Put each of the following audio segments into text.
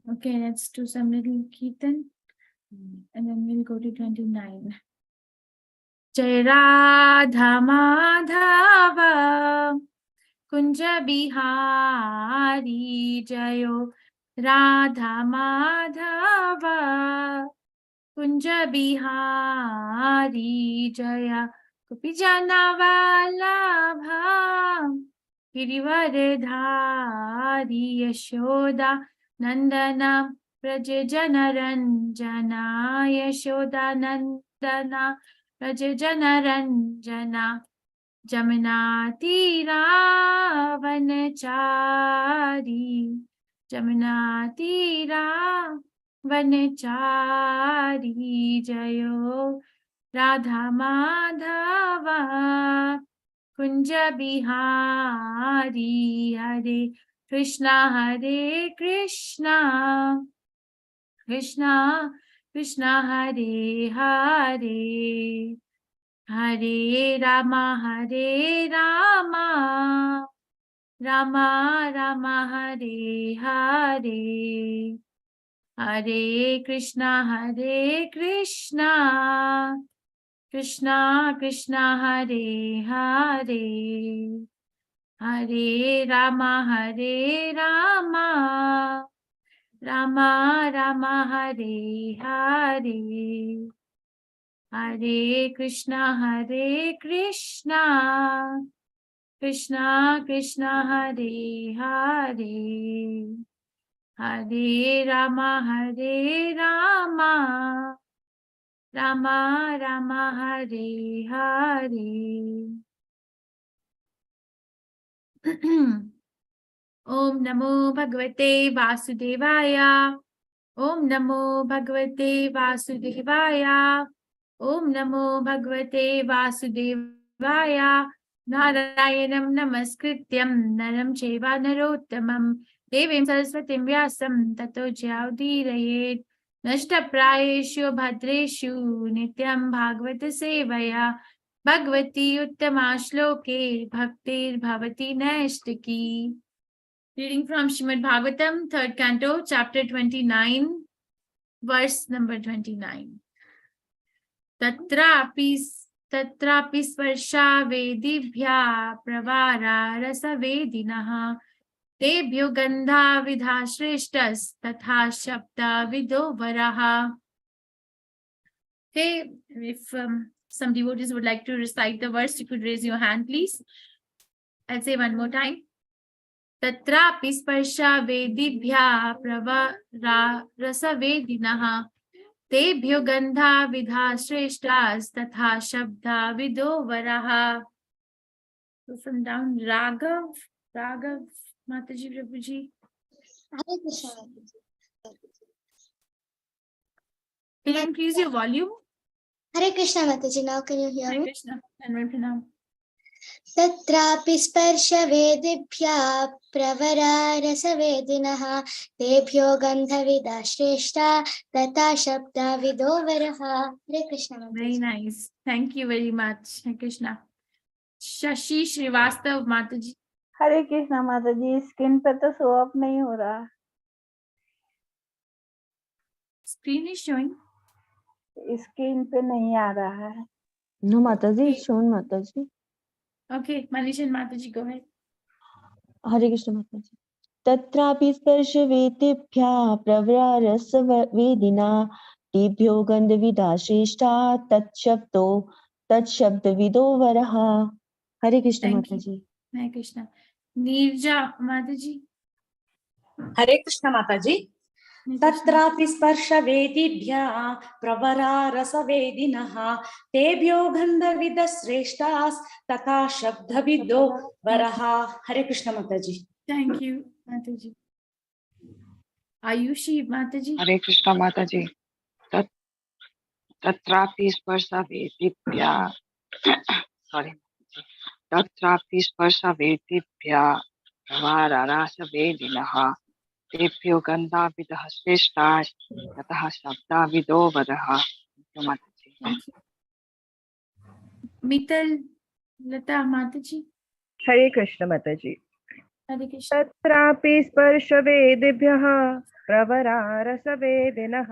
Okay, let's do some little Kirtan and then we'll go to 29. Jai Radha Madhava Kunja Bihari Jayo Radha Madhava Kunja Bihari Jaya Gopijana Vallabha Girivaradhari Yashoda Nandana Prajajana Ranjana Yashoda Nandana Prajajana Ranjana Jamuna Tira Vanachari Jamuna Tira Vanachari Jayo Radha Madhava Kunja Bihari Hare Krishna Krishna Krishna Hare Hare Hare Rama Rama Rama Hare Hare Hare Krishna Krishna Krishna Hare Hare Hare Rama Rama Rama Hare Hare Hare Krishna Krishna Krishna Hare Hare Hare Rama Rama Rama Hare Hare Om Namo Bhagavate Vasudevaya Om Namo Bhagavate Vasudevaya Om Namo Bhagavate Vasudevaya Narayanam Namaskrityam Naram Cheva Narottamam Devim Saraswatim Vyasam Tato Jyaudirayet Nashta Prayeshu Bhadreshu Nityam Bhagavata Sevaya Bhagavati Uttama Shloke Bhaktir Bhavati Naishtaki. Reading from Srimad Bhagavatam, 3rd Canto, Chapter 29, verse number 29. Tatrapi sparsha vedibhya pravara rasa vedinaha tebhyo gandha vidha shreshtas tatha shabda vido varaha. Okay, if some devotees would like to recite the verse, you could raise your hand, please. I'll say one more time. Tatrapi sparsha vedibhya pravara rasa vedinaha Tebhyo gandha vidha shreshtas tatha shabda vido varaha. So from down, Raghav Mataji Prabhuji. Hare Krishna. Can you increase your volume? Hare Krishna Mataji, now can you hear Hare me? Krishna. And when pranam. Tatrapi sparsha vedibhya pravara rasa vedinaha tebhyo gandha vidha shreshta tata shabda vido varaha. Hare Krishna Mataji. Very nice. Thank you very much. Hare Krishna. Shashi Srivastav Mataji. हरे कृष्णा माता जी, screen पे तो show up नहीं हो रहा. Screen is showing. Screen पे नहीं आ रहा है. No, Mataji, it's shown, Mataji. Okay, Manish and Mataji, go ahead. Hare Krishna, Mataji. Tatrapi sparsha vedibhya pravarasa vedina tebhyo gandha vidha shreshta tatshabda vido varaha. Hare Krishna, Thank you. Mataji. Hare Krishna. Nirja Mataji. हरे कृष्ण माताजी. तत्रापि स्पर्शवेदिभ्यः प्रवरा रसवेदिनः तेभ्यो गन्धविदश्रेष्ठास् तथा शब्दविदो वरः. हरे कृष्ण माताजी. Thank you, Mataji. Ayushi Mataji. हरे कृष्ण माताजी. तत्रापि स्पर्शवेदिभ्यः तत्रापि स्पर्शवेदिभ्यः प्रवाररसवेदिनः तेभ्यो गन्धविदः श्रेष्ठाः ततः शब्दाविदो वरः. Mittal Lata Mataji. हरे कृष्ण माताजी. Hare Krishna. तत्रापि स्पर्शवेदिभ्यः प्रवरा रसवेदिनः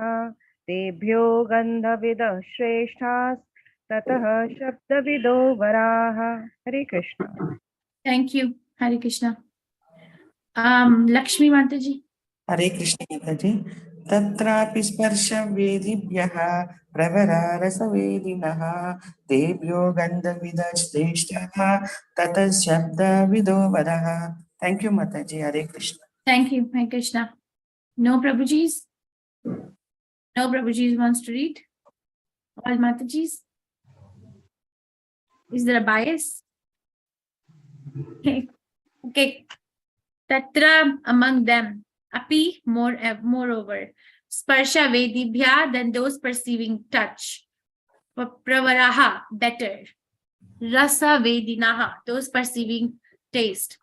तेभ्यो गन्धविदः श्रेष्ठाः ततः शब्दविदो वराः. हरे Krishna. Thank you. Hare Krishna. Lakshmi Mataji. हरे कृष्ण गीताजी. तत्रापि स्पर्शवेदिभ्यः प्रवरा रसवेदिनः तेभ्यो गन्धविदः श्रेष्ठः ततः शब्दविदो वरः. थैंक यू माताजी. हरे Krishna. Thank you. Hare Krishna. No Prabhujis? No Prabhujis wants to read? All Matajis? Is there a bias? Okay. Okay. Tatra, among them, api, moreover, sparsha vedibhya, than those perceiving touch, pravaraha, better, rasa vedinaha, those perceiving taste,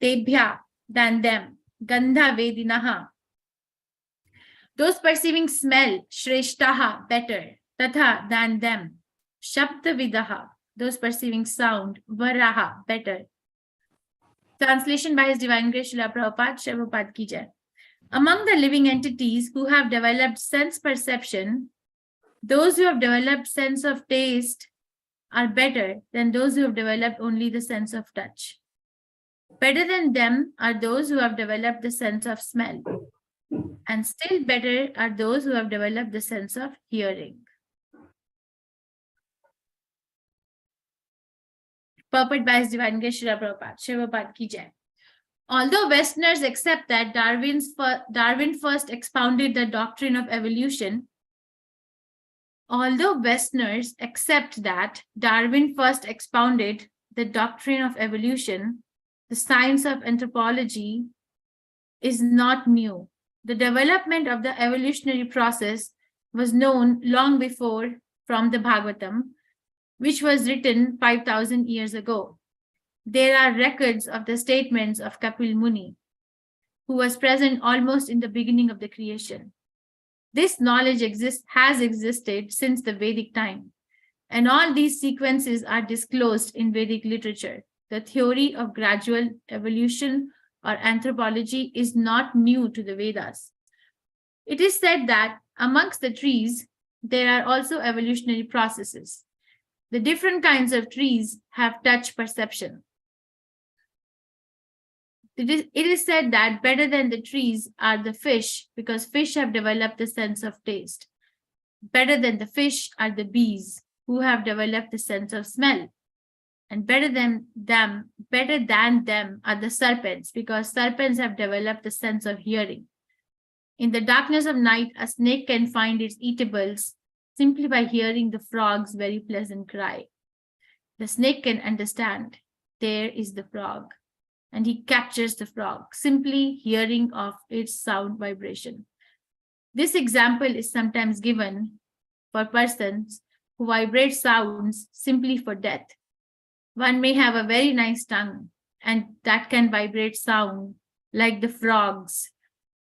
tebhya, than them, gandha vedinaha, those perceiving smell, shreshtaha, better, tatha, than them, shabda vidaha, those perceiving sound, varaha, better. Translation by His Divine Grace Srila Prabhupada, Srila Prabhupada ki jai. Among the living entities who have developed sense perception, those who have developed sense of taste are better than those who have developed only the sense of touch. Better than them are those who have developed the sense of smell. And still better are those who have developed the sense of hearing. Purport by His Divine Grace Srila Prabhupada, Srila Prabhupada ki jai. Although Westerners accept that Darwin first expounded the doctrine of evolution, the science of anthropology is not new. The development of the evolutionary process was known long before from the Bhagavatam, which was written 5,000 years ago. There are records of the statements of Kapil Muni, who was present almost in the beginning of the creation. This knowledge has existed since the Vedic time, and all these sequences are disclosed in Vedic literature. The theory of gradual evolution or anthropology is not new to the Vedas. It is said that amongst the trees, there are also evolutionary processes. The different kinds of trees have touch perception. It is said that better than the trees are the fish, because fish have developed the sense of taste. Better than the fish are the bees, who have developed the sense of smell. And better than them are the serpents, because serpents have developed the sense of hearing. In the darkness of night, a snake can find its eatables simply by hearing the frog's very pleasant cry. The snake can understand, there is the frog, and he captures the frog, simply hearing of its sound vibration. This example is sometimes given for persons who vibrate sounds simply for death. One may have a very nice tongue, and that can vibrate sound like the frogs,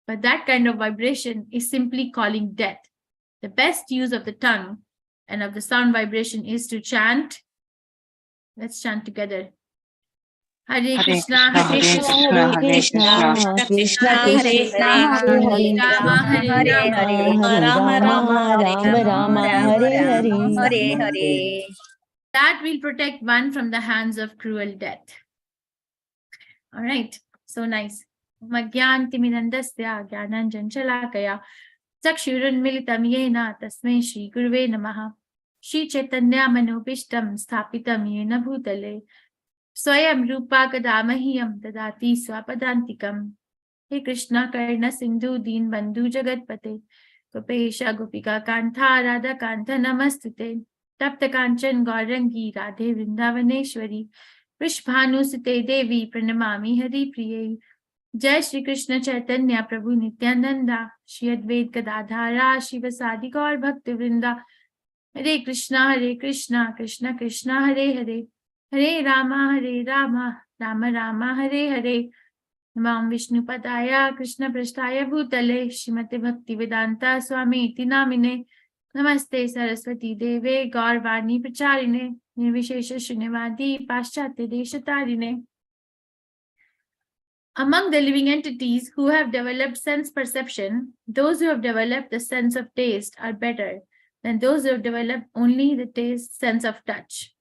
but that kind of vibration is simply calling death. The best use of the tongue and of the sound vibration is to chant. Let's chant together. Hare Krishna, Hare Krishna, Krishna Krishna Hare Krishna Hare Hare Rama, Hare Rama, Hare Rama Rama Rama Hare Hare. That will protect one from the hands of cruel death. All right, so nice. Magyanti minandasya gyananjan chalakaya chakshurunmilitam yena tasmai Shri Guruve namaha. Shri Chaitanya manobishtam sthapitam yena bhutale Swayam Rupa Kadamahyam Dadati Swapadantikam. He Krishna Karna Sindhu Deen Bandhu Jagatpate Gopesha Gopika Kantha Radha Kantha Namastute Tapta Kanchan Gaurangi Radhe Vrindavaneshwari Prishbhanu Sute Devi Pranamami Hari Priye. Jai Shri Krishna Chaitanya Prabhu Nityananda Shri Advait Gadadhara Shivasadi Gaur Bhakti Vrinda. Hare Krishna Krishna Krishna Hare Hare Hare Rama, Rama Rama, Hare Hare. Namam Vishnu Padaya, Krishna Prasthaya Bhutale, Shrimate Bhakti Vedanta Swami Iti Namine, Namaste Saraswati Deve, Gaurvani Pracharine, Nirvishesha Shunyavadi, Paschatya Deshatarine. Among the living entities who have developed sense perception, those who have developed the sense of taste are better than those who have developed only the taste sense of touch.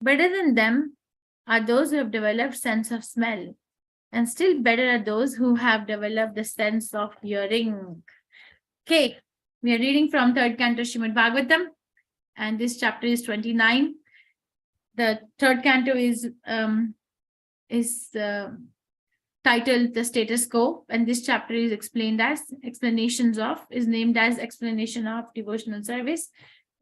Better than them are those who have developed sense of smell, and still better are those who have developed the sense of hearing. Okay, we are reading from 3rd Canto Srimad Bhagavatam, and this chapter is 29. The 3rd canto is titled The Status Quo, and this chapter is named as Explanation of Devotional Service.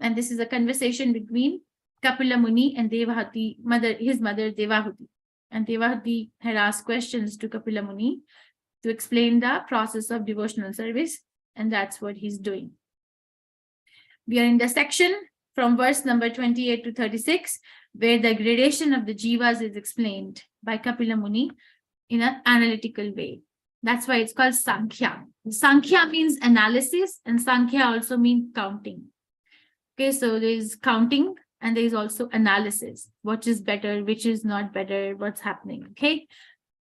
And this is a conversation between Kapila Muni and Devahati, his mother Devahuti. And Devahuti had asked questions to Kapila Muni to explain the process of devotional service, and that's what he's doing. We are in the section from verse number 28 to 36, where the gradation of the jivas is explained by Kapila Muni in an analytical way. That's why it's called Sankhya. Sankhya means analysis, and Sankhya also means counting. Okay, so there is counting and there is also analysis. What is better, which is not better, what's happening. Okay,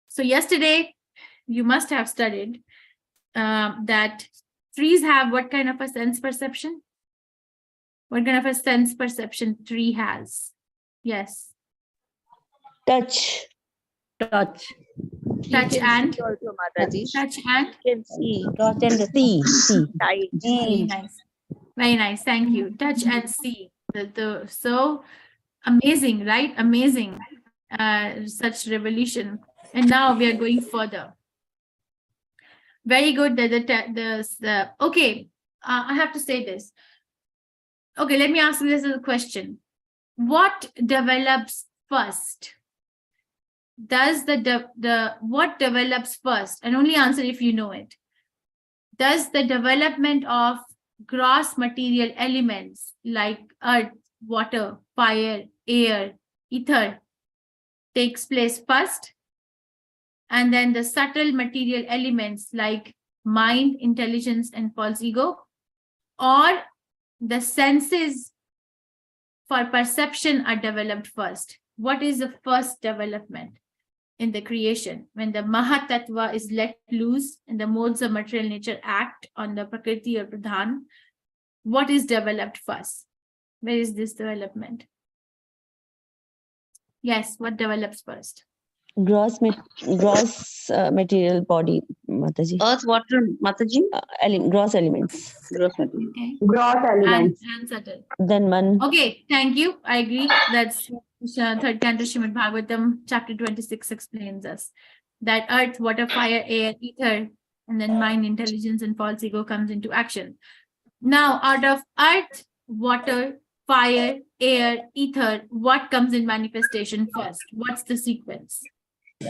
so yesterday you must have studied that trees have what kind of a sense perception? What kind of a sense perception tree has? Yes. Touch. Touch and also, Mataji. touch and Can see. Touch and see. Sight. very nice. Very nice. Thank you. Touch and see. So amazing, right? Amazing. Such revolution. And now we are going further. Very good. Okay. I have to say this. Okay, let me ask you this as a question. What develops first? Does what develops first? And only answer if you know it. Does the development of gross material elements like earth, water, fire, air, ether takes place first? And then the subtle material elements like mind, intelligence, and false ego? Or the senses for perception are developed first? What is the first development in the creation? When the Mahatattva is let loose and the modes of material nature act on the Prakriti or Pradhan, what is developed first? Where is this development? Yes, what develops first? Gross material body, Mataji. Earth, water, Mataji. Gross elements. Gross material. Okay. Gross And subtle. Then man. Okay, thank you. I agree. That's 3rd Canto Srimad Bhagavatam, chapter 26 explains us that earth, water, fire, air, ether, and then mind, intelligence, and false ego comes into action. Now, out of earth, water, fire, air, ether, what comes in manifestation first? What's the sequence?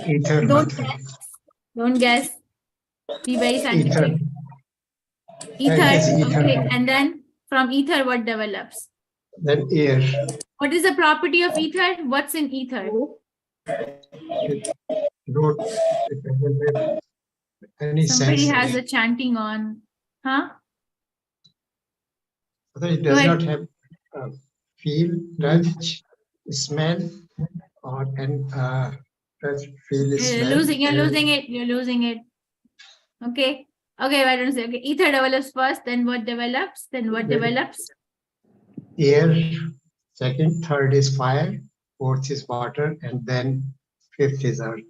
Ether. Don't guess. Be very scientific. Ether. Okay, and then from ether, what develops? Then air. What is the property of ether? What's in ether? It doesn't have any Somebody sense. has a chanting on. Huh? It does not have feel, touch, smell, or touch, feel, smell. You're losing it. Okay. Okay, why don't you say, okay, ether develops first, then what develops? Then what develops? Air, second, third is fire, fourth is water, and then fifth is earth.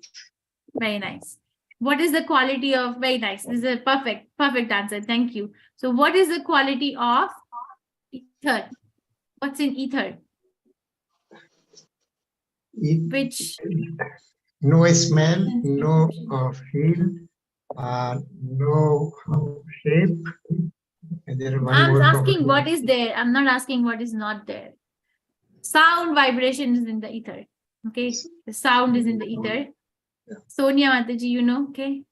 Very nice. What is the quality of, very nice. This is a perfect answer. Thank you. So what is the quality of ether? What's in ether? Which? No smell, no feel, no shape. And there I'm asking what is there. I'm not asking what is not there. Sound vibration is in the ether. Okay. The sound is in the ether. Sonia Mataji, you know, okay.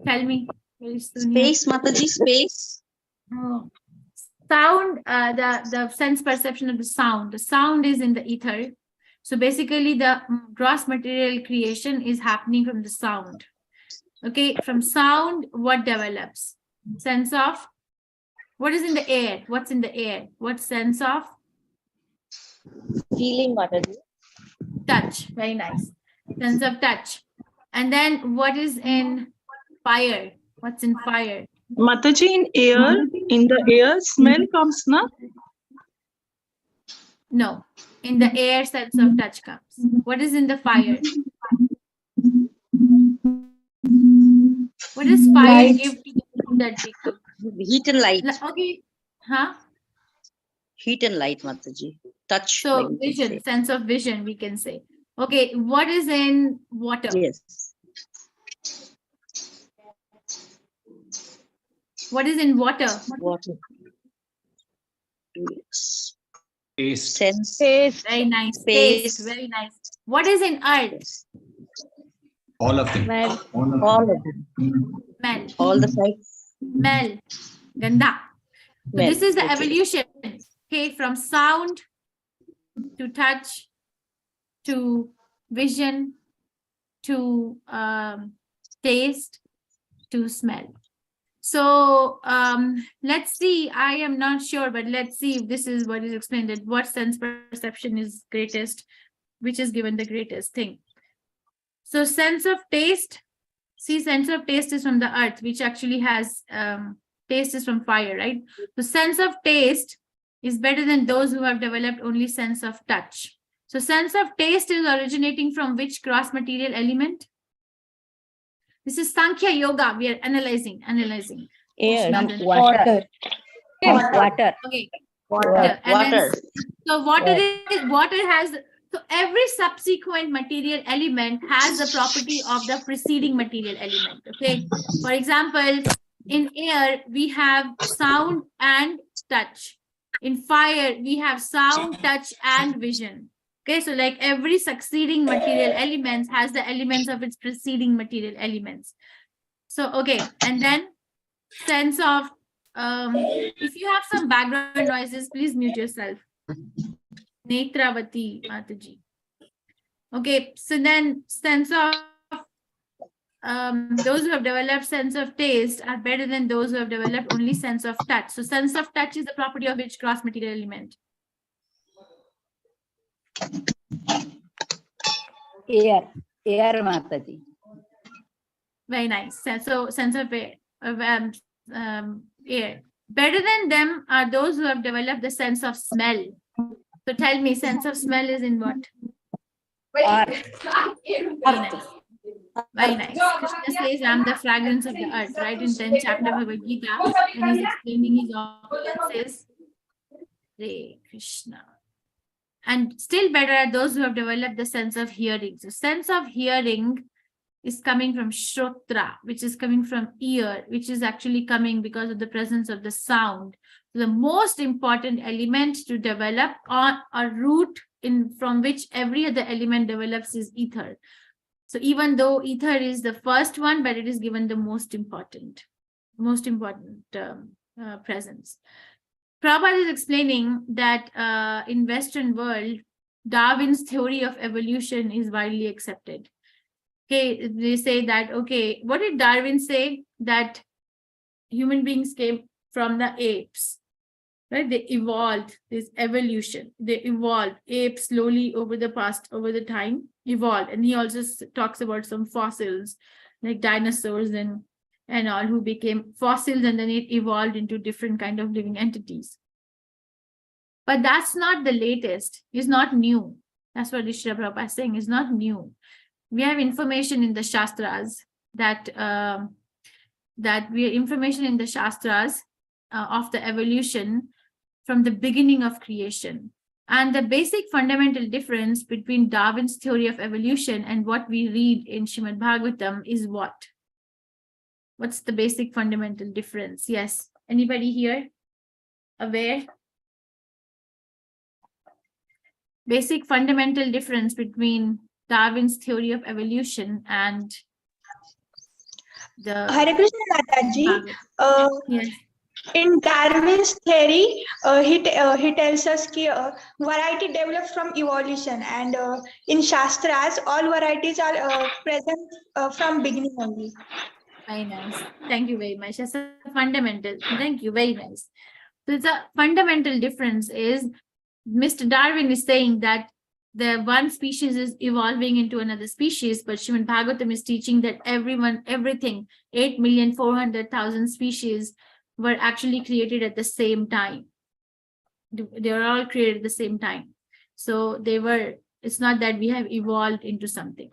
Tell me. Where is Sonia? Space, Mataji, space. Oh. Sound, the sense perception of the sound is in the ether. So basically the gross material creation is happening from the sound. Okay, from sound, what develops? Sense of, what is in the air? What's in the air? What sense of? Feeling, Mataji. Touch, very nice. Sense of touch. And then what is in fire? What's in fire? Mataji, in the air, smell comes, na? No, in the air sense of touch comes. What is in the fire? What does fire give to the food that we cook? Heat and light. Okay, huh? Heat and light, Mataji. Touch. So like you can vision, say. sense of vision, we can say. Okay, what is in water? Yes. What is in water? Water. Yes. Taste. Sense. Very nice. Taste. Space. Very nice. What is in earth? All of them. All of them. Smell. All the sides. Smell. Ganda. So Smell, this is the okay. evolution. Okay, from sound to touch to vision to taste to smell. So let's see. I am not sure, but let's see if this is what is explained. That what sense perception is greatest, which is given the greatest thing. So sense of taste. See, sense of taste is from the earth, which actually has taste is from fire, right? So sense of taste is better than those who have developed only sense of touch. So sense of taste is originating from which gross material element? This is Sankhya Yoga. We are analyzing. Air. Water. Water. Okay. Water. And then, so water has, so every subsequent material element has the property of the preceding material element. Okay. For example, in air, we have sound and touch. In fire, we have sound, touch, and vision. Okay, so like every succeeding material element has the elements of its preceding material elements. So, okay, and then sense of, if you have some background noises, please mute yourself. Netravati Mataji. Okay, so then sense of, those who have developed sense of taste are better than those who have developed only sense of touch. So sense of touch is the property of which cross material element? Air Mataji. Very nice. So sense of air, air. Better than them are those who have developed the sense of smell. So tell me, sense of smell is in what? Very nice. Very nice. Krishna says, "I am the fragrance of the earth," right? In 10th chapter of Bhagavad Gita, when he's explaining his opulence, Hare Krishna. And still better are those who have developed the sense of hearing. So sense of hearing is coming from Shrotra, which is coming from ear, which is actually coming because of the presence of the sound. So the most important element to develop on a root from which every other element develops is ether. So even though ether is the first one, but it is given the most important presence. Prabhupada is explaining that in Western world, Darwin's theory of evolution is widely accepted. Okay, they say that, okay, what did Darwin say? That human beings came from the apes, right? They evolved, this evolution. They evolved, apes slowly over the time evolved. And he also talks about some fossils, like dinosaurs and all, who became fossils, and then it evolved into different kind of living entities. But that's not the latest. It's not new. That's what Srila Prabhupada is saying. It's not new. We have information in the Shastras that of the evolution from the beginning of creation. And the basic fundamental difference between Darwin's theory of evolution and what we read in Srimad Bhagavatam is what? What's the basic fundamental difference? Yes. Anybody here aware? Basic fundamental difference between Darwin's theory of evolution and the Hare Krishna Mataji. Yes. In Darwin's theory, he tells us that variety develops from evolution, and in Shastras, all varieties are present from beginning only. Very nice. Thank you very much. That's a fundamental. Thank you. Very nice. So it's a fundamental difference is Mr. Darwin is saying that the one species is evolving into another species, but Srimad Bhagavatam is teaching that everything, 8,400,000 species were actually created at the same time. They were all created at the same time. So it's not that we have evolved into something.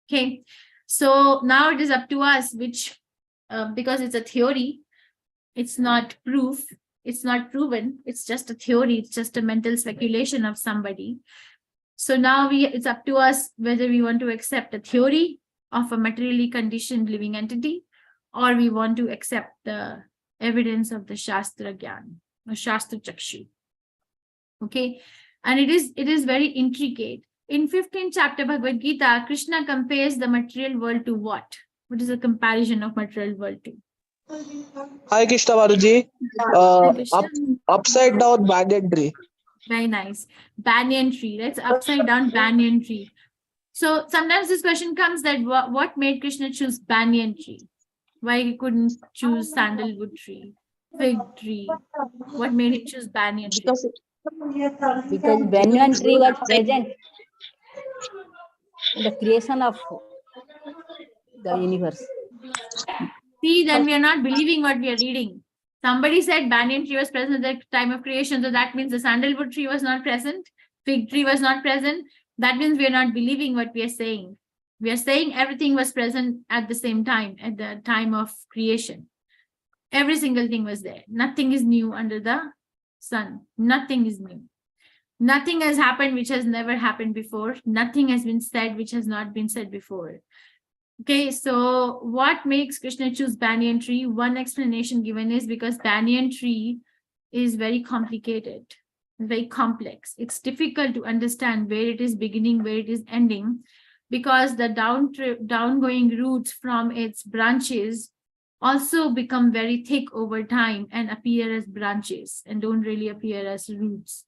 Okay. So now it is up to us, because it's a theory, it's not proof, it's not proven, it's just a theory, it's just a mental speculation of somebody. So now it's up to us whether we want to accept a theory of a materially conditioned living entity, or we want to accept the evidence of the Shastra Gyan or Shastra Chakshu. Okay, and it is very intricate. In 15th chapter Bhagavad Gita, Krishna compares the material world to what? What is the comparison of material world to? Hi Krishna Maruji. Upside down banyan tree. Very nice. Banyan tree. That's upside down banyan tree. So sometimes this question comes that what made Krishna choose banyan tree? Why he couldn't choose sandalwood tree, fig tree? What made him choose banyan tree? Because banyan tree was present in the creation of the universe. See, then we are not believing what we are reading. Somebody said banyan tree was present at the time of creation, so that means the sandalwood tree was not present, fig tree was not present. That means we are not believing what we are saying. We are saying everything was present at the same time, at the time of creation. Every single thing was there. Nothing is new under the sun. Nothing is new. Nothing has happened which has never happened before. Nothing has been said which has not been said before. Okay, so what makes Krishna choose banyan tree? One explanation given is because banyan tree is very complicated, very complex. It's difficult to understand where it is beginning, where it is ending, because the downgoing roots from its branches also become very thick over time and appear as branches and don't really appear as roots.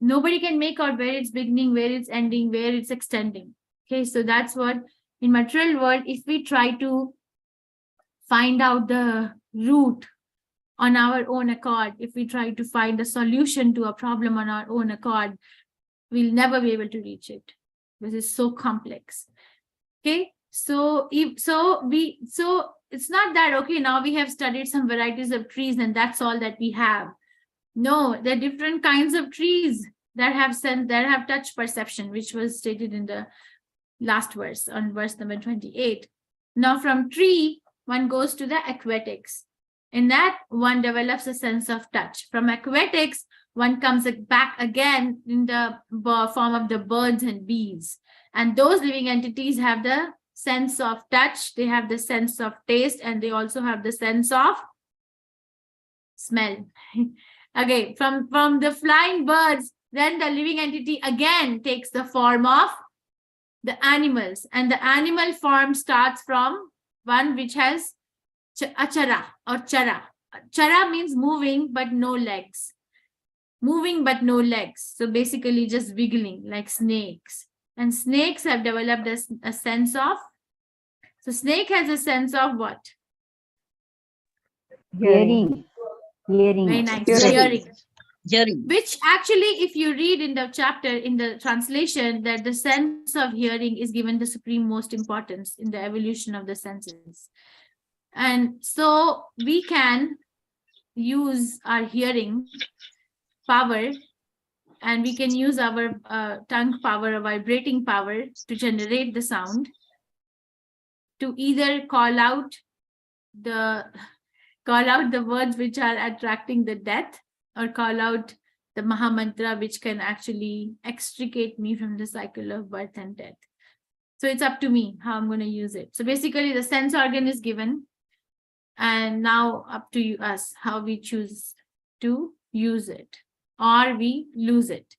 Nobody can make out where it's beginning, where it's ending, where it's extending. Okay, so that's what in material world, if we try to find out the root on our own accord, if we try to find a solution to a problem on our own accord, we'll never be able to reach it because it's so complex. Okay, so it's not that, okay, now we have studied some varieties of trees and that's all that we have. No, there are different kinds of trees that have touch perception, which was stated in the last verse, on verse number 28. Now from tree, one goes to the aquatics. In that, one develops a sense of touch. From aquatics, one comes back again in the form of the birds and bees. And those living entities have the sense of touch, they have the sense of taste, and they also have the sense of smell. Okay, from the flying birds, then the living entity again takes the form of the animals, and the animal form starts from one which has achara or chara. Chara means moving but no legs. Moving but no legs. So basically just wiggling like snakes. And snakes have developed a sense of, so snake has a sense of what? Hearing. Very nice. Hearing. Which actually, if you read in the chapter, in the translation, that the sense of hearing is given the supreme most importance in the evolution of the senses. And so we can use our hearing power, and we can use our tongue power, or vibrating power, to generate the sound, to either call out the words which are attracting the death, or call out the Maha Mantra, which can actually extricate me from the cycle of birth and death. So it's up to me how I'm going to use it. So basically the sense organ is given, and now up to us how we choose to use it, or we lose it.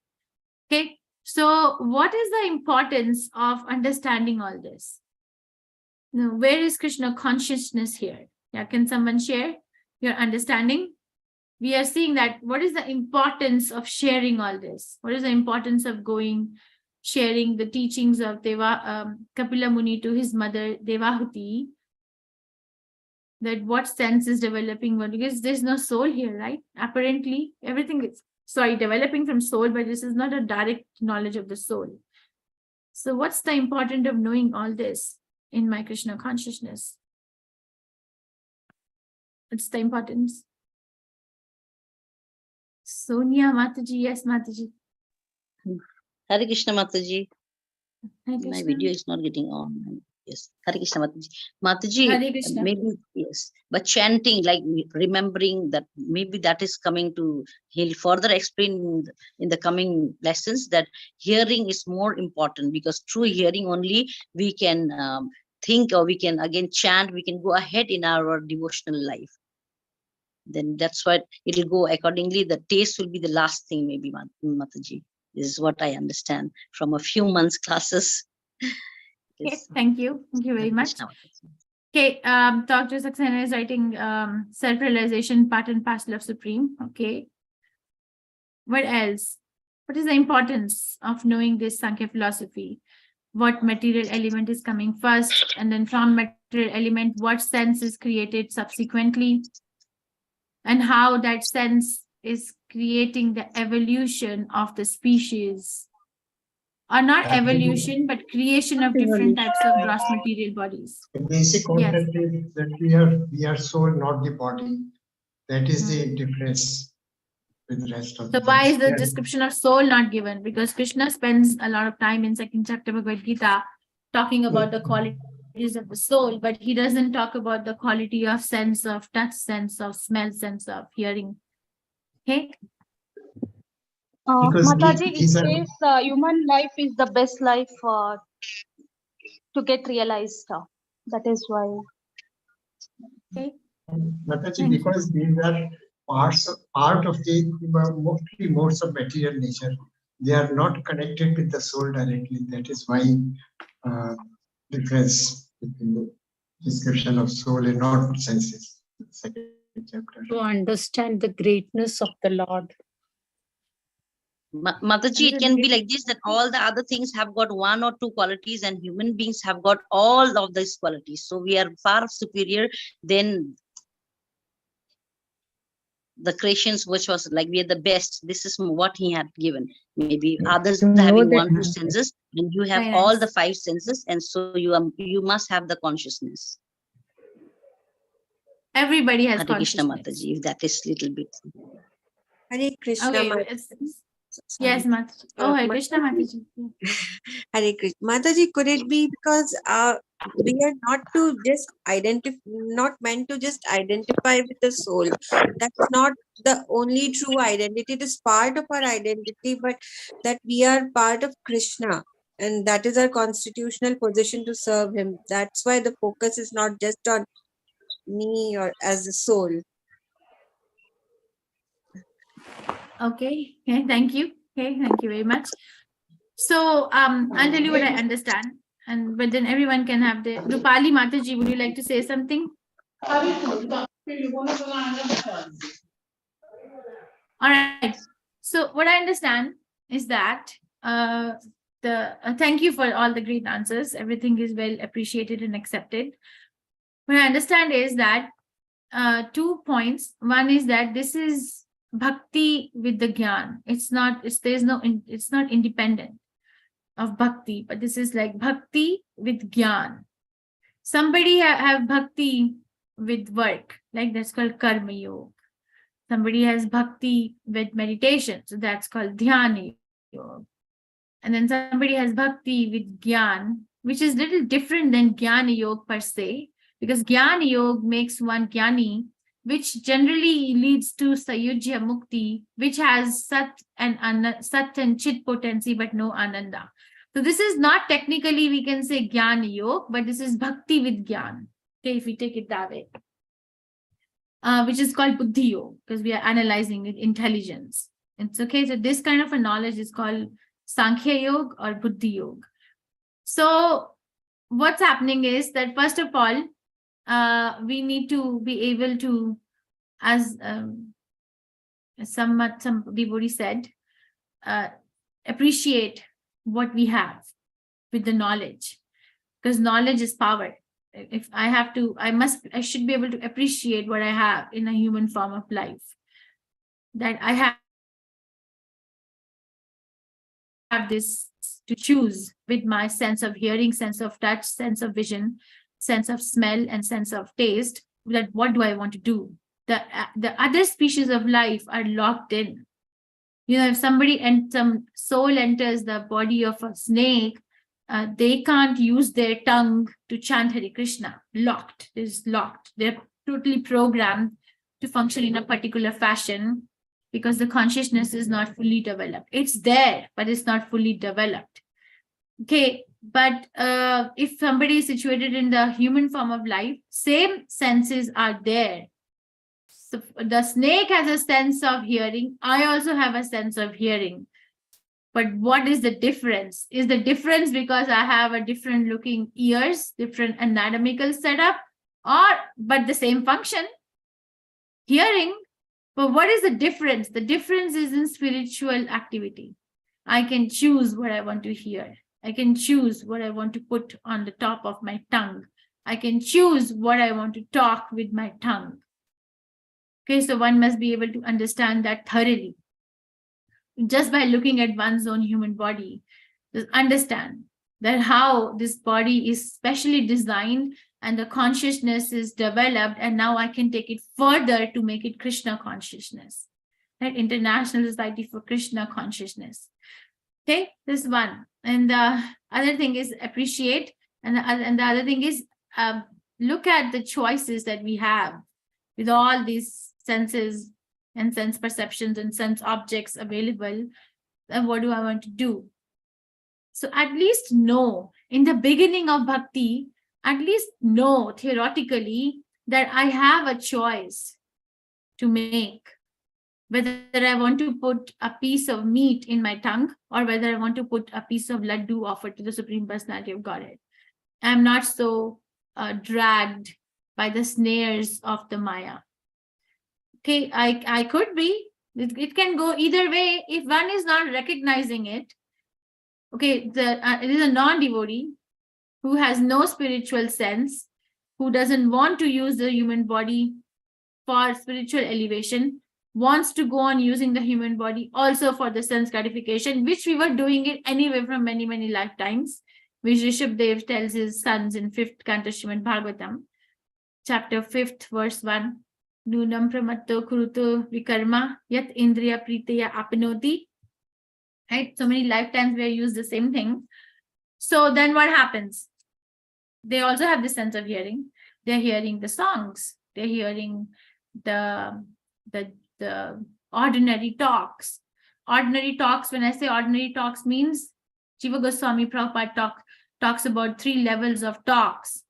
Okay, so what is the importance of understanding all this? Now, where is Krishna consciousness here? Yeah, can someone share your understanding? We are seeing that what is the importance of sharing all this? What is the importance of sharing the teachings of Kapila Muni to his mother Devahuti? That what sense is developing? Because there's no soul here, right? Apparently, everything is, developing from soul, but this is not a direct knowledge of the soul. So what's the importance of knowing all this in my Krishna consciousness? What's the importance? Sonia Mataji, yes, Mataji. Hare Krishna Mataji. Hare My Krishna. video is not getting on. Yes. Hare Krishna Mataji. Mataji, Hare Krishna. maybe, yes. But chanting, like remembering that, maybe that is coming to, he'll further explain in the coming lessons that hearing is more important, because through hearing only we can think, or we can again chant, we can go ahead in our devotional life. Then that's what it'll go accordingly. The taste will be the last thing, maybe, Mataji. This is what I understand from a few months classes. Okay, thank you. Thank you very much. Okay, Dr. Saxena is writing self-realization, part and parcel of Supreme. Okay. What else? What is the importance of knowing this Sankhya philosophy? What material element is coming first, and then from material element, what sense is created subsequently, and how that sense is creating the evolution of the species, or not evolution, but creation of different types of gross material bodies. The basic concept is that we are soul, not the body. That is the difference with the rest of So the why is the things. description of soul not given? Because Krishna spends a lot of time in second chapter Bhagavad Gita talking about the qualities of the soul, but he doesn't talk about the quality of sense of touch, sense of smell, sense of hearing. Okay. Because Mataji, it these are- says human life is the best life to get realized. That is why. Okay. Mataji, because these are part of the mostly modes of material nature. They are not connected with the soul directly. That is why difference between the description of soul and not senses. Second chapter. To understand the greatness of the Lord. Mataji, it can be like this, that all the other things have got one or two qualities, and human beings have got all of these qualities. So we are far superior than the creations, which was like we are the best. This is what he had given. Maybe others having one, two senses, and you have all the five senses, and so you must have the consciousness. Everybody has Hare Krishna consciousness. Mataji, if that is little bit. Hare Krishna. Okay, Mataji. yes, Mataji. Oh, Hare Krishna, Mataji. Hare Krishna. Mataji, could it be because we are not meant to just identify with the soul? That's not the only true identity. It is part of our identity, but that we are part of Krishna, and that is our constitutional position to serve him. That's why the focus is not just on me or as a soul. Okay, thank you. Okay, thank you very much. So I'll tell you what I understand, but then everyone can have the Rupali Mataji, would you like to say something? All right. So what I understand is that thank you for all the great answers. Everything is well appreciated and accepted. What I understand is that 2 points. One is that this is bhakti with the gyan. It's not independent of bhakti, but this is like bhakti with gyan. Somebody have bhakti with work, like that's called karma yoga. Somebody has bhakti with meditation, so that's called dhyana yoga. And then somebody has bhakti with gyan, which is little different than jnana yoga per se, because jnana yoga makes one jnani, which generally leads to sayujya mukti, which has sat and chit potency, but no ananda. So this is not technically, we can say jnana yoga, but this is bhakti with gyan. Okay, if we take it that way, which is called buddhi yoga, because we are analyzing it, intelligence. It's okay. So this kind of a knowledge is called Sankhya Yoga or Buddhi Yoga. So what's happening is that first of all, we need to be able to, as some devotee said, appreciate what we have with the knowledge, because knowledge is power. If I have to, I should be able to appreciate what I have in a human form of life, that I have this to choose with my sense of hearing, sense of touch, sense of vision, sense of smell, and sense of taste, that what do I want to do? The other species of life are locked in. If somebody and some soul enters the body of a snake, they can't use their tongue to chant Hare Krishna. Locked. It is locked. They're totally programmed to function in a particular fashion because the consciousness is not fully developed. It's there, but it's not fully developed. Okay, but if somebody is situated in the human form of life, same senses are there. So the snake has a sense of hearing. I also have a sense of hearing. But what is the difference? Is the difference because I have a different looking ears, different anatomical setup, but the same function, hearing? But what is the difference? The difference is in spiritual activity. I can choose what I want to hear. I can choose what I want to put on the top of my tongue. I can choose what I want to talk with my tongue. Okay, so one must be able to understand that thoroughly. Just by looking at one's own human body, just understand that how this body is specially designed and the consciousness is developed, and now I can take it further to make it Krishna consciousness, right? International Society for Krishna Consciousness. Okay, this one. And the other thing is appreciate, and the other thing is look at the choices that we have with all these senses and sense perceptions and sense objects available. And what do I want to do? So at least know in the beginning of bhakti, at least know theoretically that I have a choice to make, whether I want to put a piece of meat in my tongue or whether I want to put a piece of laddu offered to the Supreme Personality of Godhead. I'm not so dragged by the snares of the Maya. Okay, I could be. It can go either way if one is not recognizing it. Okay, it is a non-devotee who has no spiritual sense, who doesn't want to use the human body for spiritual elevation, wants to go on using the human body also for the sense gratification, which we were doing it anyway from many, many lifetimes, which Rishabdev tells his sons in 5th canto Srimad Bhagavatam, chapter 5th, verse 1. Nunam pramatto kruto vikarma yat indriya priteya apnoti. Right? So many lifetimes we use the same thing. So then what happens? They also have the sense of hearing. They're hearing the songs. They're hearing the ordinary talks. Ordinary talks, when I say ordinary talks, means Jiva Goswami Prabhupada talks about 3 levels of talks.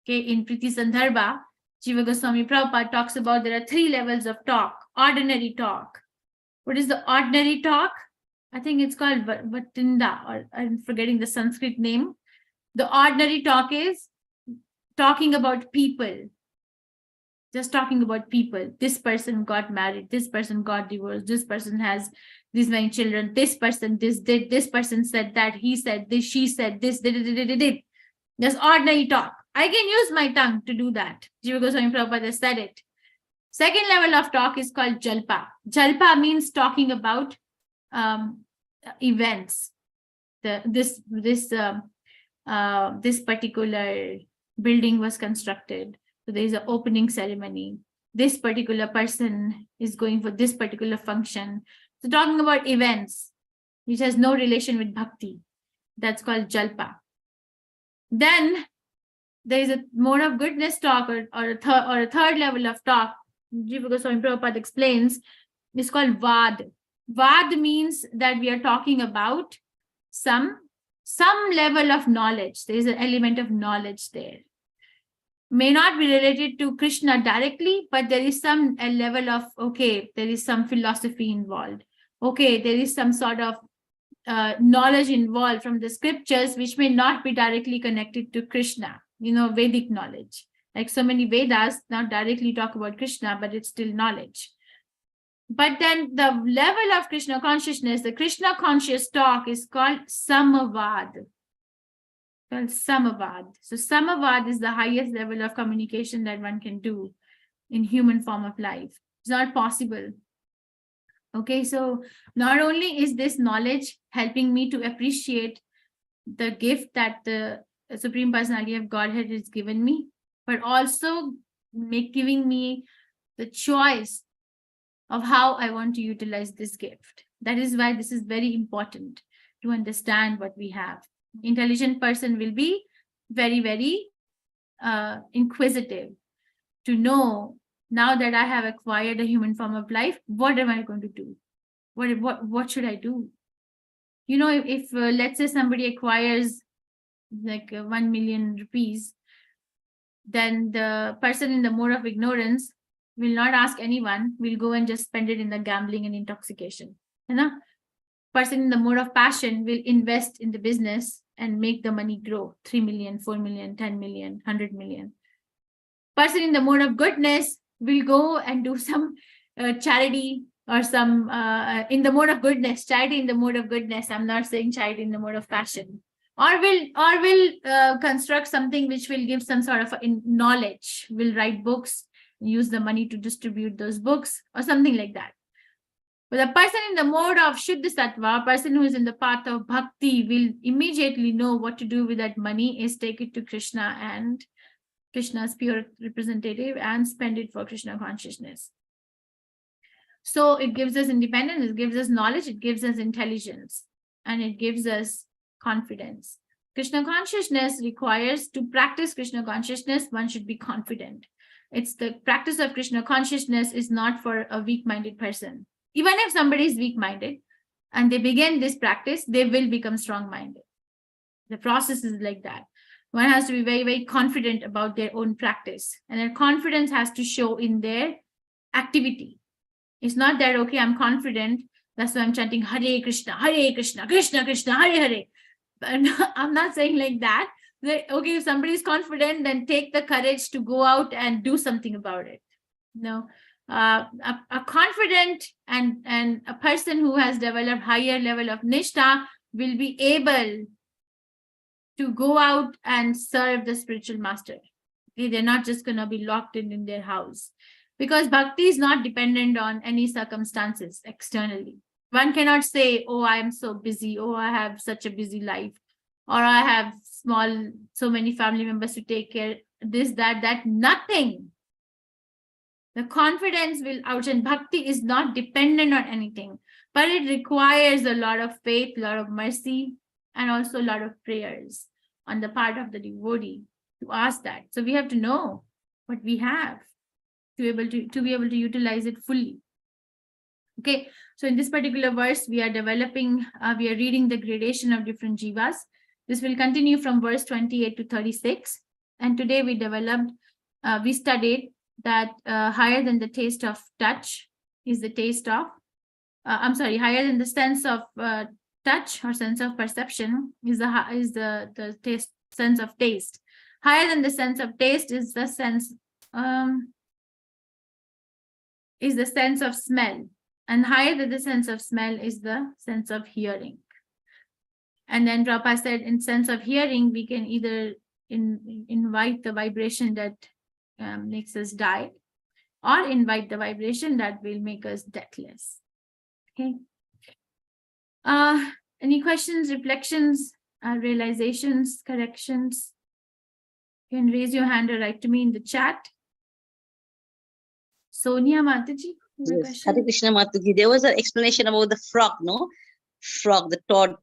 Okay, in Priti Sandarbha, Jiva Goswami Prabhupada talks about there are 3 levels of talk. Ordinary talk. What is the ordinary talk? I think it's called Vatinda, or I'm forgetting the Sanskrit name. The ordinary talk is talking about people. Just talking about people. This person got married. This person got divorced. This person has these many children. This person this did. This person said that. He said this. She said this. Did. That's ordinary talk. I can use my tongue to do that. Jiva Goswami Prabhupada said it. Second level of talk is called Jalpa. Jalpa means talking about events. This particular building was constructed. So there is an opening ceremony. This particular person is going for this particular function. So talking about events, which has no relation with bhakti. That's called Jalpa. Then there is a more of goodness talk or a third level of talk. Jiva Goswami Prabhupada explains, it's called Vad. Vad means that we are talking about some level of knowledge. There is an element of knowledge there. May not be related to Krishna directly, but there is some level of, okay, there is some philosophy involved. Okay, there is some sort of knowledge involved from the scriptures, which may not be directly connected to Krishna, Vedic knowledge. Like so many Vedas not directly talk about Krishna, but it's still knowledge. But then the level of Krishna consciousness, the Krishna conscious talk is called Samavad. So Samavad is the highest level of communication that one can do in human form of life. It's not possible. Okay, so not only is this knowledge helping me to appreciate the gift that the Supreme Personality of Godhead has given me, but also giving me the choice of how I want to utilize this gift. That is why this is very important to understand what we have. Intelligent person will be very, very inquisitive to know, now that I have acquired a human form of life, what am I going to do? What should I do? You know, if let's say somebody acquires like 1 million rupees, then the person in the mode of ignorance will not ask anyone, will go and just spend it in the gambling and intoxication. Person in the mode of passion will invest in the business and make the money grow, 3 million, 4 million, 10 million, 100 million. Person in the mode of goodness will go and do some charity or some in the mode of goodness, charity in the mode of goodness. I'm not saying charity in the mode of passion. Or will construct something which will give some sort of knowledge, will write books, use the money to distribute those books or something like that. But the person in the mode of Shuddha Sattva, person who is in the path of bhakti, will immediately know what to do with that money, is take it to Krishna and Krishna's pure representative and spend it for Krishna consciousness. So it gives us independence, it gives us knowledge, it gives us intelligence, and it gives us confidence. Krishna consciousness requires, to practice Krishna consciousness, one should be confident. It's the practice of Krishna consciousness is not for a weak-minded person. Even if somebody is weak-minded and they begin this practice, they will become strong-minded. The process is like that. One has to be very, very confident about their own practice, and their confidence has to show in their activity. It's not that, okay, I'm confident, that's why I'm chanting Hare Krishna, Krishna Krishna, Hare Hare. But I'm not saying like that. Okay, if somebody is confident, then take the courage to go out and do something about it. No, a confident and a person who has developed higher level of nishtha will be able to go out and serve the spiritual master. Okay, they're not just going to be locked in their house, because bhakti is not dependent on any circumstances externally. One cannot say, oh, I am so busy, oh, I have such a busy life, or I have so many family members to take care, this, that, nothing. The confidence will out, and bhakti is not dependent on anything, but it requires a lot of faith, a lot of mercy, and also a lot of prayers on the part of the devotee to ask that. So we have to know what we have to be able to utilize it fully. Okay, so in this particular verse, we are reading the gradation of different jivas. This will continue from verse 28 to 36. And today we studied that higher than the taste of touch is the taste of, higher than the sense of touch or sense of perception is the taste, sense of taste. Higher than the sense of taste is the sense of smell. And higher than the sense of smell is the sense of hearing. And then Prabhupada said, in sense of hearing, we can either invite the vibration that makes us die, or invite the vibration that will make us deathless. Okay. Any questions, reflections, realizations, corrections? You can raise your hand or write to me in the chat. Sonia Mataji. Yes, Hare Krishna Mataji. There was an explanation about the frog, no? Frog, the toad.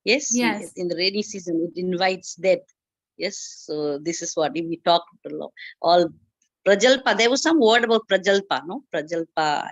Yes, yes. In the rainy season, it invites death. Yes, so this is what we talked about. All Prajalpa, there was some word about Prajalpa, no? Prajalpa,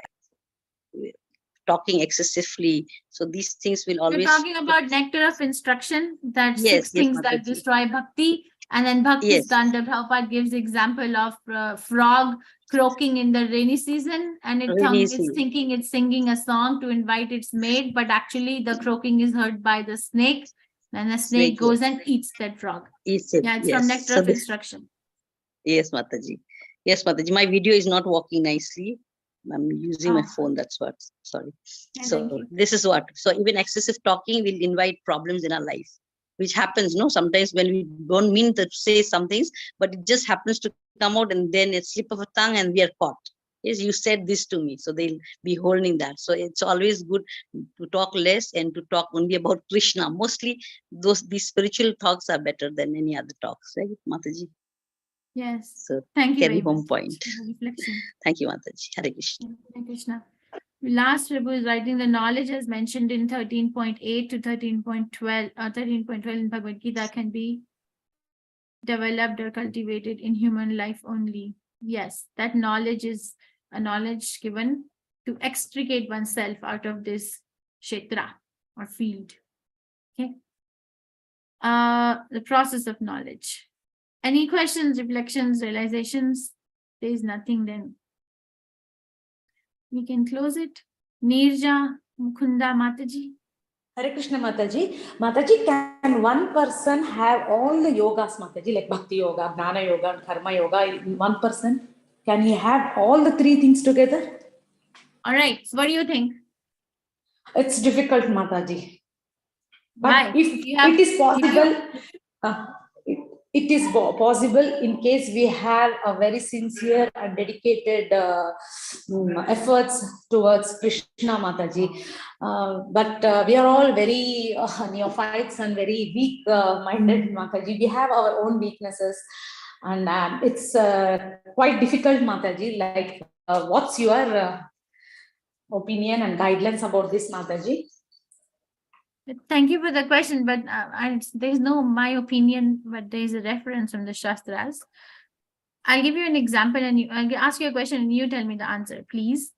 talking excessively. So these things will always... You're talking about nectar of instruction, that yes, 6 things Mataji. that destroy bhakti. And then Bhakti Skanda, Prabhupada gives the example of frog croaking in the rainy season, and it's thinking it's singing a song to invite its mate, but actually the croaking is heard by the snake, and the snake goes and eats that frog. Eats it. Yeah, it's from nectar of instruction. Yes, Mataji. Yes, Mataji. My video is not working nicely. I'm using my phone, that's what. Sorry. Yeah, so this is what. So even excessive talking will invite problems in our life, which happens, no? Sometimes when we don't mean to say some things, but it just happens to come out, and then it's slip of a tongue and we are caught. Yes, you said this to me, so they'll be holding that. So it's always good to talk less and to talk only about Krishna. Mostly these spiritual talks are better than any other talks, right, Mataji? Yes. So Thank you carry very home much point. for the reflection. Thank you, Mataji. Hare Krishna. Hare Krishna. Last Prabhu is writing the knowledge as mentioned in 13.8 to 13.12, 13.12 in Bhagavad Gita can be developed or cultivated in human life only. Yes, that knowledge is a knowledge given to extricate oneself out of this kshetra or field. Okay. The process of knowledge. Any questions, reflections, realizations? There is nothing, then we can close it. Nirja, Mukunda, Mataji. Hare Krishna Mataji. Mataji, can one person have all the yogas, Mataji, like Bhakti Yoga, Jnana Yoga, and Karma Yoga in one person? Can he have all the three things together? All right. So what do you think? It's difficult, Mataji. But Why? if it is possible, it is possible in case we have a very sincere and dedicated efforts towards Krishna, Mataji. But we are all very neophytes and very weak-minded, Mataji. We have our own weaknesses, and it's quite difficult, Mataji. Like, what's your opinion and guidelines about this, Mataji? Thank you for the question, but there's no my opinion, but there's a reference from the Shastras. I'll give you an example and I'll ask you a question and you tell me the answer, please.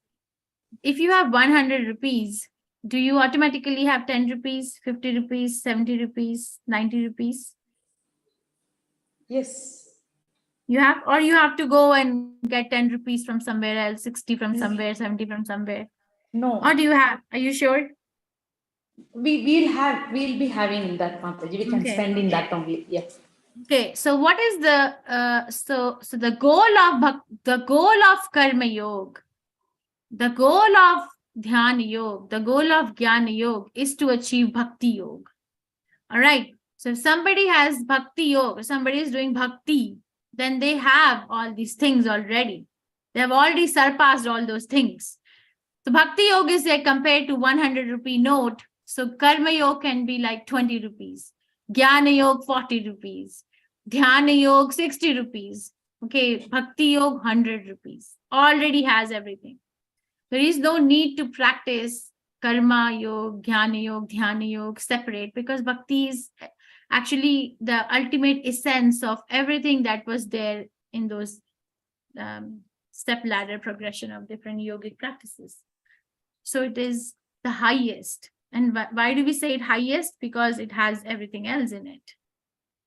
If you have 100 rupees, do you automatically have 10 rupees, 50 rupees, 70 rupees, 90 rupees? Yes. You have, or you have to go and get 10 rupees from somewhere else, 60 from somewhere, 70 from somewhere. No. Or do you have? Are you sure? We'll be having that, Mataji. We can spend in that only. Yes. Okay. So what is the so the goal of karma yoga, the goal of dhyana yoga, the goal of jnana yoga is to achieve bhakti yoga. All right. So if somebody has bhakti yoga, somebody is doing bhakti, then they have all these things already. They have already surpassed all those things. So bhakti yoga is like compared to 100 rupee note. So karma yoga can be like 20 rupees. Jnana yoga 40 rupees. Dhyana yoga 60 rupees. Okay, bhakti yoga 100 rupees. Already has everything. There is no need to practice karma yoga, jnana yoga, dhyana yoga separate, because bhakti is actually the ultimate essence of everything that was there in those step ladder progression of different yogic practices. So it is the highest. And why do we say it highest? Because it has everything else in it.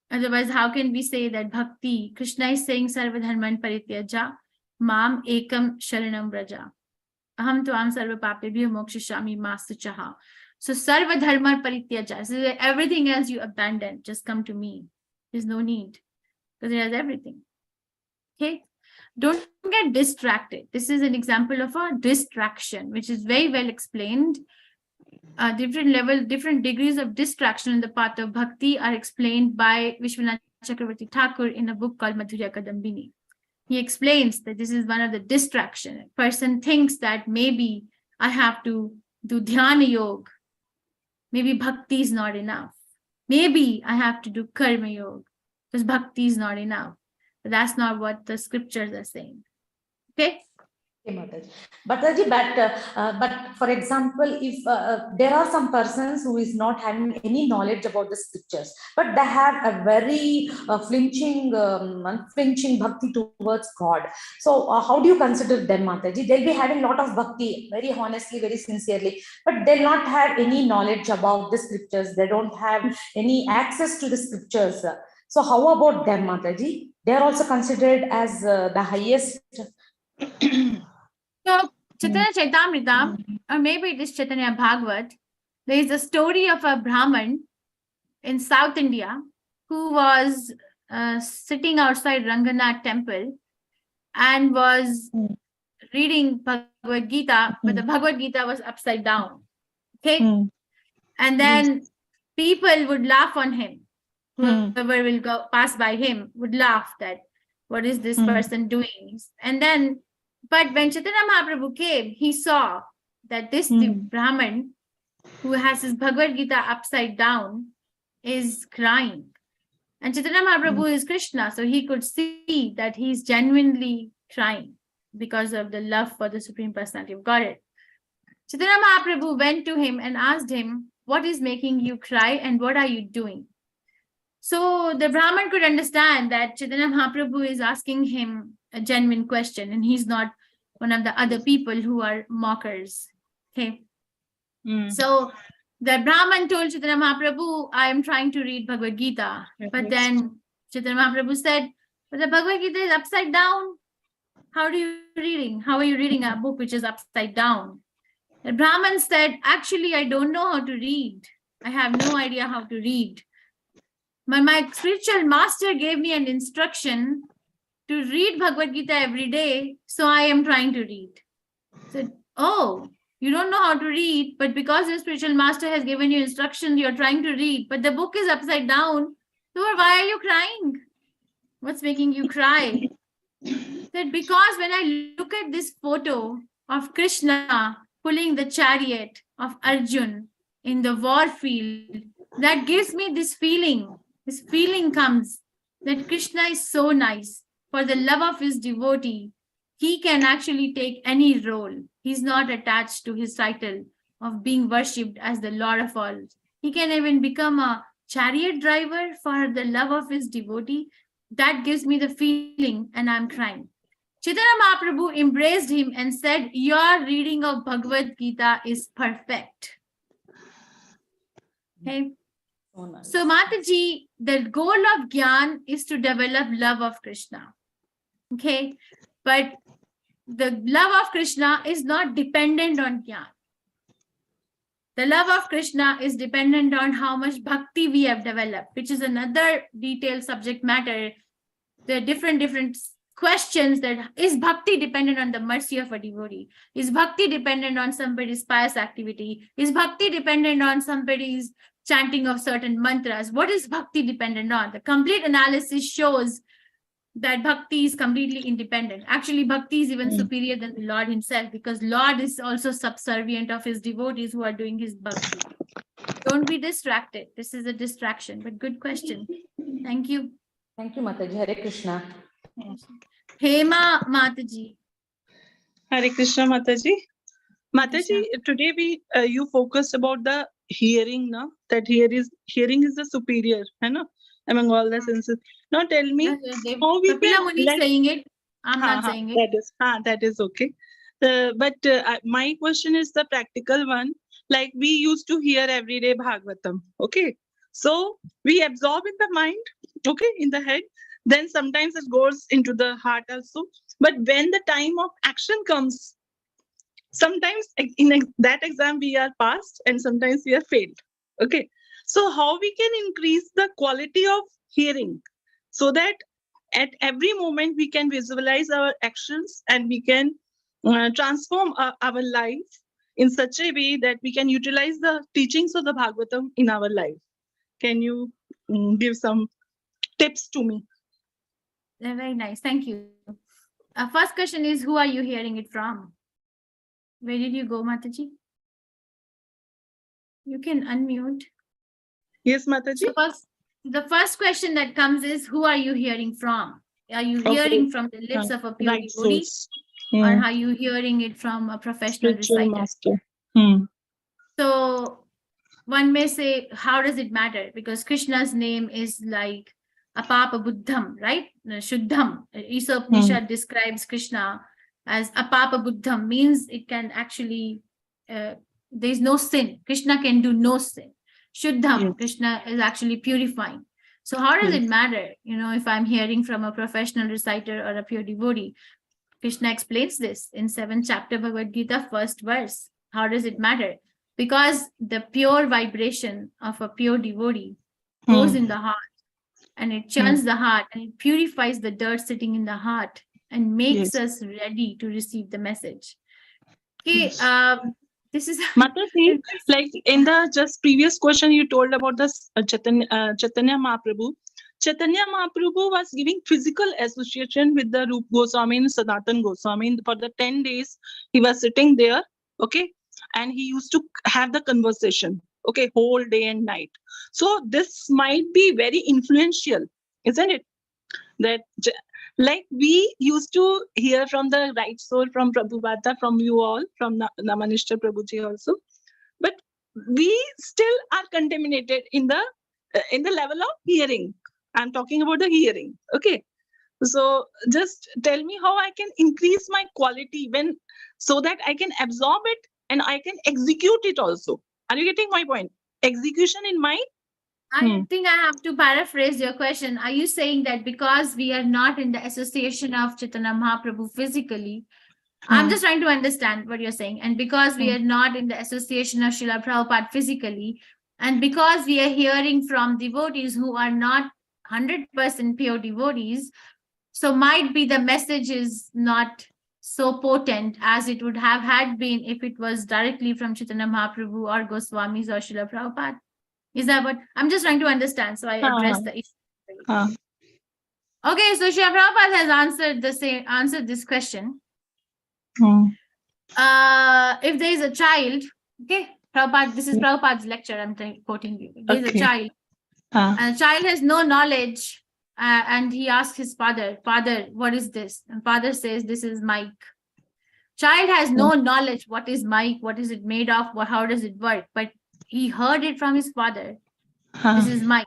Otherwise, how can we say that bhakti, Krishna is saying sarva dharman parityaja, mam ekam sharanam vraja. Aham tuam sarva papebhyo mokshishami mastu chaha. So sarva dharma parityaja. So everything else you abandon, just come to me. There's no need, because it has everything. Okay. Don't get distracted. This is an example of a distraction, which is very well explained. Different degrees of distraction in the path of bhakti are explained by Vishwanath Chakravarti Thakur in a book called Madhurya Kadambini. He explains that this is one of the distractions. A person thinks that maybe I have to do dhyana yoga. Maybe bhakti is not enough. Maybe I have to do karma yoga because bhakti is not enough. But that's not what the scriptures are saying. Okay? But for example, if there are some persons who is not having any knowledge about the scriptures, but they have a very unflinching bhakti towards God. So how do you consider them, Mataji? They'll be having a lot of bhakti, very honestly, very sincerely, but they'll not have any knowledge about the scriptures. They don't have any access to the scriptures. So how about them, Mataji? They are also considered as the highest. So, Chaitanya Chaitamrita, or maybe it is Chaitanya Bhagavat, there is a story of a Brahman in South India who was sitting outside Ranganath temple and was reading Bhagavad Gita, but the Bhagavad Gita was upside down. Okay? And then people would laugh on him. Whoever will go pass by him would laugh that, what is this person doing? And then But when Chaitanya Mahaprabhu came, he saw that this Brahman who has his Bhagavad Gita upside down is crying. And Chaitanya Mahaprabhu is Krishna, so he could see that he's genuinely crying because of the love for the Supreme Personality of Godhead. Chaitanya Mahaprabhu went to him and asked him, what is making you cry and what are you doing? So the Brahman could understand that Chaitanya Mahaprabhu is asking him a genuine question and he's not one of the other people who are mockers. Okay. So the Brahman told Chaitanya Mahaprabhu, I am trying to read Bhagavad Gita. But then Chaitanya Mahaprabhu said, but the Bhagavad Gita is upside down. How are you reading? How are you reading a book which is upside down? The Brahman said, actually, I don't know how to read. I have no idea how to read. But my spiritual master gave me an instruction to read Bhagavad Gita every day. So I am trying to read. So, oh, you don't know how to read, but because your spiritual master has given you instructions, you're trying to read, but the book is upside down. So why are you crying? What's making you cry? That because when I look at this photo of Krishna pulling the chariot of Arjun in the war field, that gives me this feeling. This feeling comes that Krishna is so nice. For the love of his devotee, he can actually take any role. He's not attached to his title of being worshipped as the Lord of all. He can even become a chariot driver for the love of his devotee. That gives me the feeling and I'm crying. Chaitanya Mahaprabhu embraced him and said, your reading of Bhagavad Gita is perfect. Okay. So Mataji, the goal of Gyan is to develop love of Krishna. Okay. But the love of Krishna is not dependent on Gyan. The love of Krishna is dependent on how much bhakti we have developed, which is another detailed subject matter. There are different questions that is bhakti dependent on the mercy of a devotee? Is bhakti dependent on somebody's pious activity? Is bhakti dependent on somebody's chanting of certain mantras? What is bhakti dependent on? The complete analysis shows that bhakti is completely independent. Actually, bhakti is even superior than the Lord himself, because Lord is also subservient of his devotees who are doing his bhakti. Don't be distracted. This is a distraction, but good question. Thank you. Thank you, Mataji. Hare Krishna. Hema Mataji. Hare Krishna, Mataji. Mataji, today you focused about the hearing, na? That hearing is the superior, hai na? Among all the senses. Now tell me how we can saying it. I'm not saying it. That is okay. But my question is the practical one. Like we used to hear every day Bhagavatam. Okay. So we absorb in the mind, okay, in the head. Then sometimes it goes into the heart also. But when the time of action comes, sometimes in that exam we are passed and sometimes we are failed. Okay. So how we can increase the quality of hearing so that at every moment we can visualize our actions and we can transform our life in such a way that we can utilize the teachings of the Bhagavatam in our life. Can you give some tips to me? Very nice. Thank you. First question is, who are you hearing it from? Where did you go, Mataji? You can unmute. Yes, Mataji. So the first question that comes is, who are you hearing from? Are you hearing from the lips of a pure devotee? Or are you hearing it from a professional reciter? So one may say, how does it matter? Because Krishna's name is like Apapa Buddham, right? Shuddham. Upanishad describes Krishna as Apapa Buddham, means it can actually, there's no sin. Krishna can do no sin. Shuddham, Krishna is actually purifying. So how does it matter, if I'm hearing from a professional reciter or a pure devotee? Krishna explains this in 7th chapter Bhagavad Gita, 1st verse. How does it matter? Because the pure vibration of a pure devotee goes in the heart and it churns the heart and it purifies the dirt sitting in the heart and makes us ready to receive the message. Okay, this is Mataji, like in the just previous question you told about the Chaitanya Mahaprabhu. Chaitanya Mahaprabhu was giving physical association with the Rup Goswami and Sanatan Goswami. For the 10 days, he was sitting there, okay? And he used to have the conversation, okay, whole day and night. So this might be very influential, isn't it? That like we used to hear from the right soul, from Prabhupada, from you all, from Namanishta Prabhuji also. But we still are contaminated in the level of hearing. I'm talking about the hearing. Okay. So just tell me how I can increase my quality so that I can absorb it and I can execute it also. Are you getting my point? Execution in my. I think I have to paraphrase your question. Are you saying that because we are not in the association of Chaitanya Mahaprabhu physically, I'm just trying to understand what you're saying. And because we are not in the association of Srila Prabhupada physically, and because we are hearing from devotees who are not 100% pure devotees, so might be the message is not so potent as it would have had been if it was directly from Chaitanya Mahaprabhu or Goswamis or Srila Prabhupada. Is that what I'm just trying to understand? So I address the issue. Okay, so Srila Prabhupada has answered this question. If there is a child, okay, Prabhupada, this is Prabhupada's lecture, I'm quoting you. There is a child, and the child has no knowledge, and he asks his father, what is this? And father says, this is mic. Child has no knowledge, what is mic, what is it made of, how does it work? But he heard it from his father, this is mic.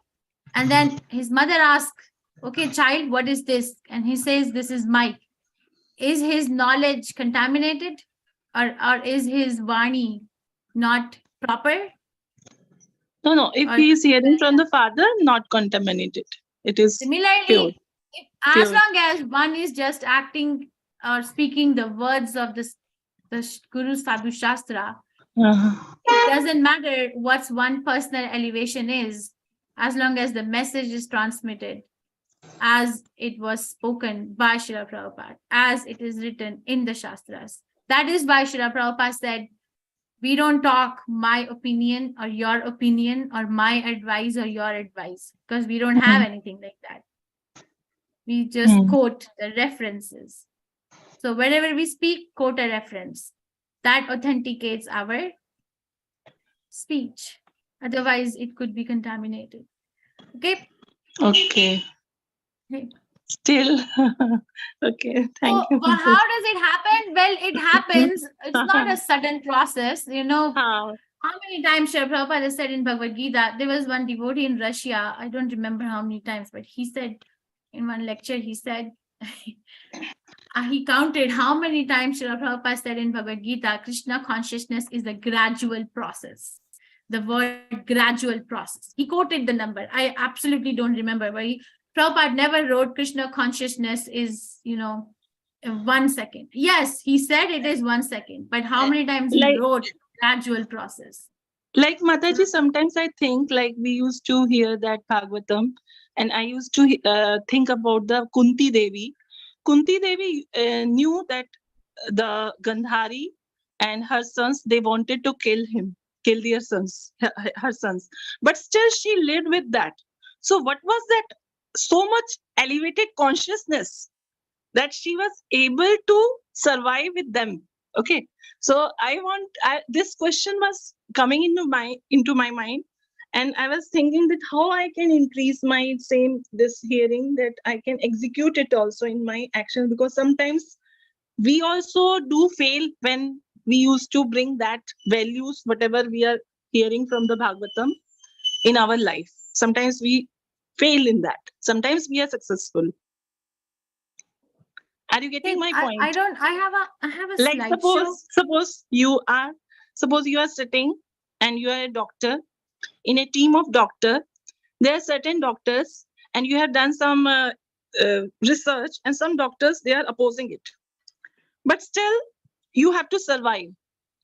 And then his mother asks, okay, child, what is this? And he says, this is mic. Is his knowledge contaminated? Or is his Vani not proper? No. If he is hearing from the father, not contaminated. It is similarly pure. As long as one is just acting or speaking the words of the Guru Sadhu Shastra, it doesn't matter what one personal elevation is, as long as the message is transmitted as it was spoken by Srila Prabhupada, as it is written in the Shastras. That is why Srila Prabhupada said, we don't talk my opinion or your opinion or my advice or your advice, because we don't have anything like that. We just quote the references. So whenever we speak, quote a reference. That authenticates our speech. Otherwise, it could be contaminated. Okay? Okay. Still. Okay, thank you. Well, how does it happen? Well, it happens. It's not a sudden process. You know, how many times Srila Prabhupada has said in Bhagavad Gita, there was one devotee in Russia, I don't remember how many times, but he said in one lecture, he said, he counted how many times Srila Prabhupada said in Bhagavad Gita, Krishna consciousness is a gradual process. The word gradual process. He quoted the number. I absolutely don't remember, but Prabhupada never wrote Krishna consciousness is, 1 second. Yes, he said it is 1 second, but how many times he wrote gradual process? Like Mataji, sometimes I think like we used to hear that Bhagavatam, and I used to think about the Kunti Devi. Kunti Devi knew that the Gandhari and her sons, they wanted to kill their sons, her sons. But still she lived with that. So what was that so much elevated consciousness that she was able to survive with them? Okay. So this question was coming into my mind, and I was thinking that how I can increase my this hearing, that I can execute it also in my action, because sometimes we also do fail when we used to bring that values, whatever we are hearing from the Bhagavatam in our life. Sometimes we fail in that. Sometimes we are successful. Are you getting my point? I have a like suppose you are sitting and you are a doctor in a team of doctors. There are certain doctors and you have done some research, and some doctors, they are opposing it. But still, you have to survive.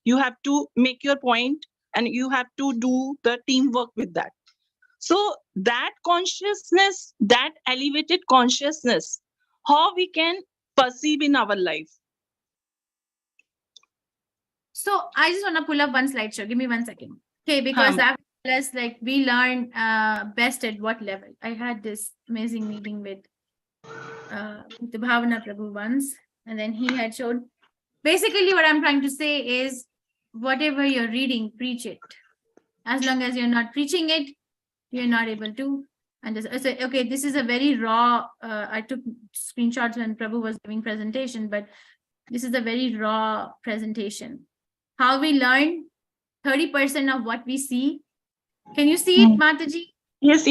You have to make your point and you have to do the teamwork with that. So that consciousness, that elevated consciousness, how we can perceive in our life. So I just want to pull up one slideshow. Give me 1 second. Okay, because I have us like we learn best at what level. I had this amazing meeting with the Bhavana Prabhu once, and then he had showed basically what I'm trying to say is whatever you're reading, preach it. As long as you're not preaching it, you're not able to. And I said, okay, this is a very raw, I took screenshots when Prabhu was giving presentation, but this is a very raw presentation. How we learn 30% of what we see. Can you see it, Mataji? Yes.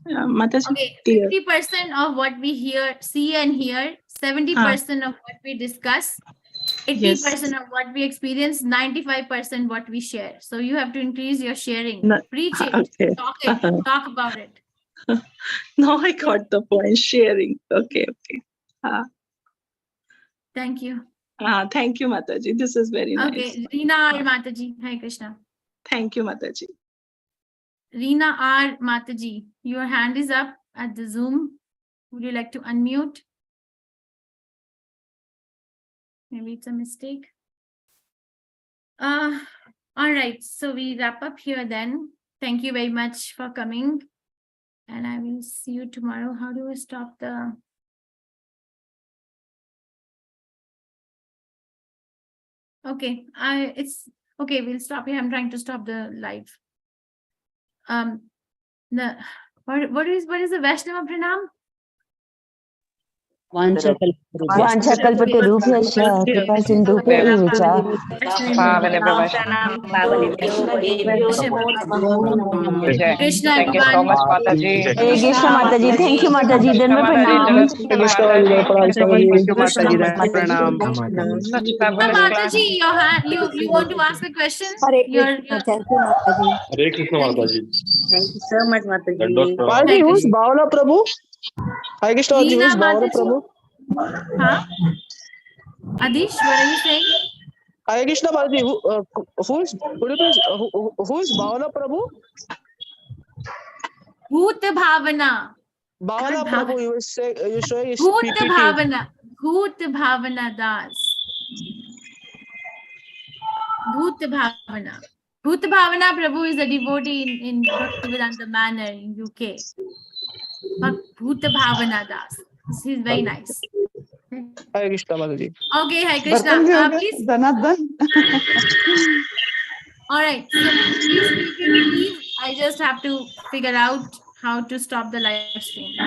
Mataji. Okay, 50% of what we hear, see and hear, 70% of what we discuss, 80% of what we experience, 95% what we share. So you have to increase your sharing. Preach it, Okay. talk about it. No, I got the point. Sharing. Okay. Thank you. Thank you, Mataji. This is very nice. Okay, Reena or Mataji. Hare Krishna. Thank you, Mataji. Reena R. Mataji, your hand is up at the Zoom. Would you like to unmute? Maybe it's a mistake. All right, so we wrap up here then. Thank you very much for coming. And I will see you tomorrow. How do I stop the... Okay, it's okay, we'll stop here. I'm trying to stop the live. What is the Vaishnava Pranam? Vanchakalpatarubhyascha kripa sindhubhaivacha Krishna, Thank you so much, Mataji. Hare Krishna Mataji. Thank you Mataji. Dhanva pranam. Such fabulous class. Mataji, your hand, you want to ask a question? Hare Krishna. Thank you, Mataji. Hare Krishna Mataji. Thank you so much, Mataji. Mataji, who's Bhavana Prabhu? Hare Krishna, who's Bhavana Prabhu? Huh? Adish, what are you saying? Hare Krishna Mataji, who's Bhavana Prabhu? Bhuta Bhavana. Bhavana Prabhu, you say is Bhuta PPT. Bhavana. Bhuta Bhavana Das. Bhuta Bhavana. Bhuta Bhavana Prabhu is a devotee in Bhaktivedanta Manor in UK. Bhuta Bhavana Das. He's very nice. Hare Krishna Mataji. Okay, Hare Krishna. Please. All right. So please feel free to leave. I just have to figure out how to stop the live stream.